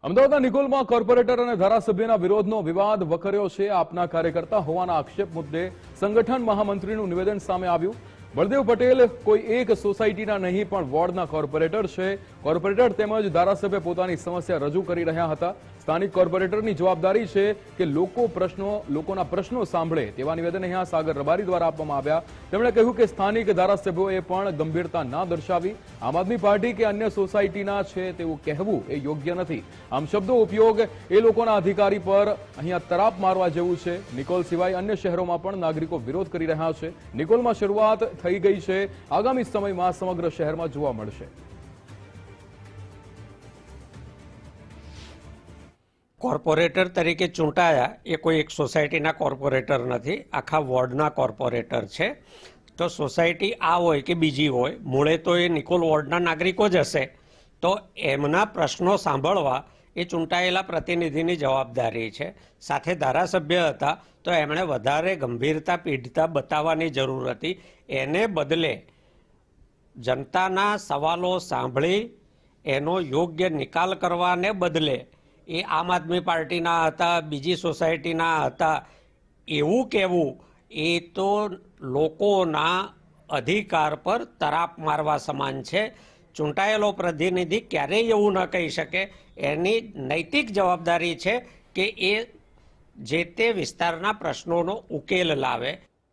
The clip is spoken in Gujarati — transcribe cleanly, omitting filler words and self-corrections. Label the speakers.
Speaker 1: અમદાવાદના નિકોલમાં કોર્પોરેટર અને ધારાસભ્યના વિરોધનો વિવાદ વકર્યો છે. આપના કાર્યકર્તા હોવાના આક્ષેપ મુદ્દે સંગઠન મહામંત્રીનું નિવેદન સામે આવ્યું. બળદેવ પટેલ કોઈ એક સોસાયટીના નહીં પણ વોર્ડના કોર્પોરેટર છે. કોર્પોરેટર તેમજ ધારાસભ્ય પોતાની સમસ્યા રજૂ કરી રહ્યા હતા. સ્થાનિક કોર્પોરેટરની જવાબદારી છે કે લોકોના પ્રશ્નો સાંભળે તેવા નિવેદન અહીંયા સાગર રબારી દ્વારા આપવામાં આવ્યા. તેમણે કહ્યું કે સ્થાનિક ધારાસભ્યોએ પણ ગંભીરતા ના દર્શાવી. આમ આદમી પાર્ટી કે અન્ય સોસાયટીના છે તેવું કહેવું એ યોગ્ય નથી. આમ શબ્દો ઉપયોગ એ લોકોના અધિકારી પર અહીંયા તરાપ મારવા જેવું છે. નિકોલ સિવાય અન્ય શહેરોમાં પણ નાગરિકો વિરોધ કરી રહ્યા છે. નિકોલમાં શરૂઆત થઈ ગઈ છે. આગામી સમયમાં સમગ્ર શહેરમાં જોવા મળશે.
Speaker 2: કોર્પોરેટર તરીકે ચૂંટાયા એ કોઈ એક સોસાયટીના કોર્પોરેટર નથી, આખા વોર્ડના કોર્પોરેટર છે. તો સોસાયટી આ હોય કે બીજી હોય, મૂળે તો એ નિકોલ વોર્ડના નાગરિકો જ હશે. તો એમના પ્રશ્નો સાંભળવા એ ચૂંટાયેલા પ્રતિનિધિની જવાબદારી છે. સાથે ધારાસભ્ય હતા તો એમણે વધારે ગંભીરતા પીઢતા બતાવવાની જરૂર હતી. એને બદલે જનતાના સવાલો સાંભળી એનો યોગ્ય નિકાલ કરવાને બદલે એ આમ આદમી પાર્ટીના હતા, બીજી સોસાયટીના હતા એવું કહેવું એ તો લોકોના અધિકાર પર તરાપ મારવા સમાન છે. ચૂંટાયેલો પ્રતિનિધિ ક્યારેય એવું ન કહી શકે. એની નૈતિક જવાબદારી છે કે એ જે તે વિસ્તારના પ્રશ્નોનો ઉકેલ લાવે.